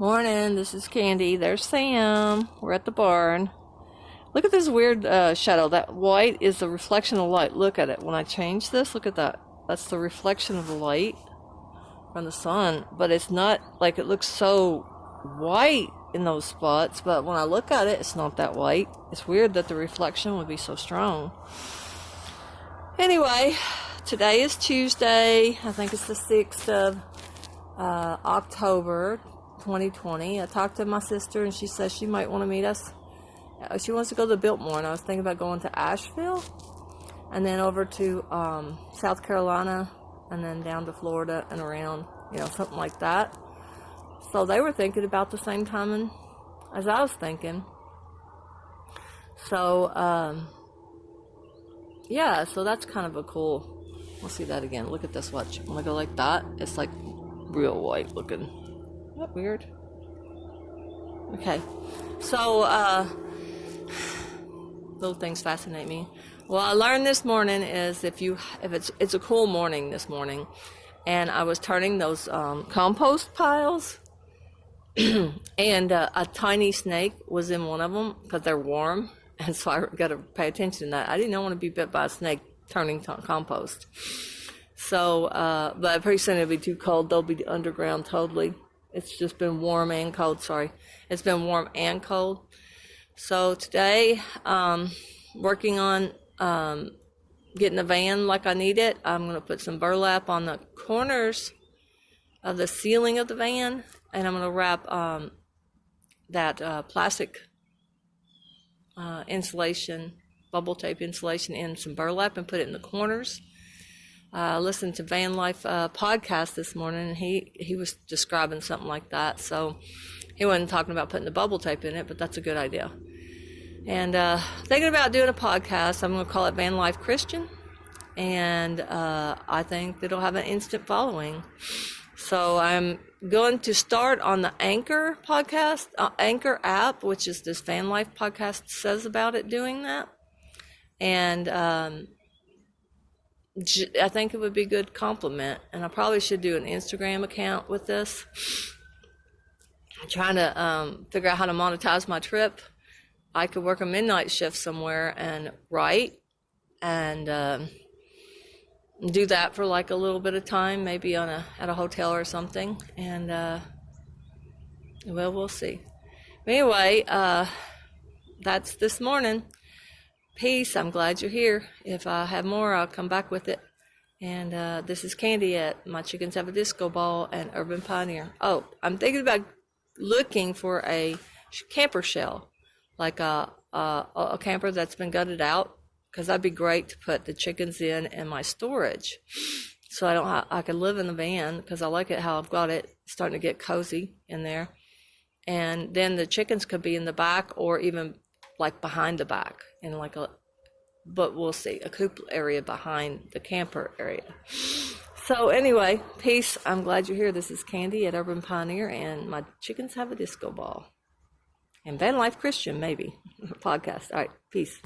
Morning, this is Candy. There's Sam. We're at the barn. Look at this weird shadow. That white is the reflection of light. Look at it. When I change this, look at that. That's the reflection of the light from the sun. But it's not like it looks so white in those spots. But when I look at it, it's not that white. It's weird that the reflection would be so strong. Anyway, today is Tuesday. I think it's the 6th of October 2020. I talked to my sister and she says she might want to meet us. She wants to go to Biltmore, and I was thinking about going to Asheville and then over to South Carolina and then down to Florida and around, something like that. So they were thinking about the same time as I was thinking. So yeah, so that's kind of a cool. We'll see that again. Look at this. Watch. When I go like that, it's like real white looking. Isn't that weird? Okay. So little things fascinate me. Well, I learned this morning is if it's a cool morning this morning, and I was turning those compost piles, and a tiny snake was in one of them because they're warm, and so I got to pay attention to that. I didn't want to be bit by a snake turning compost. So, but pretty soon it'll be too cold. They'll be underground totally. It's just been warm and cold. Sorry, it's been warm and cold. So today, working on getting the van like I need it. I'm going to put some burlap on the corners of the ceiling of the van, and I'm going to wrap that plastic insulation, bubble tape insulation in some burlap and put it in the corners. I listened to Van Life podcast this morning, and he was describing something like that. So he wasn't talking about putting the bubble tape in it, but that's a good idea. And thinking about doing a podcast. I'm going to call it Van Life Christian, and I think it'll have an instant following. So I'm going to start on the Anchor podcast, Anchor app, which is this Van Life podcast says about it doing that. And I think it would be a good compliment, and I probably should do an Instagram account with this. I'm trying to figure out how to monetize my trip. I could work a midnight shift somewhere and write and do that for like a little bit of time, maybe at a hotel or something, and well, we'll see. Anyway, that's this morning. Peace. I'm glad you're here. If I have more, I'll come back with it. And this is Candy at My Chickens Have a Disco Ball and Urban Pioneer. Oh, I'm thinking about looking for a camper shell, like a camper that's been gutted out, because that'd be great to put the chickens in my storage. So I can live in the van, because I like it how I've got it starting to get cozy in there. And then the chickens could be in the back or even like behind the back in but we'll see, a coop area behind the camper area. So anyway, peace. I'm glad you're here. This is Candy at Urban Pioneer, and My Chickens Have a Disco Ball. And Van Life Christian, maybe, podcast. All right, peace.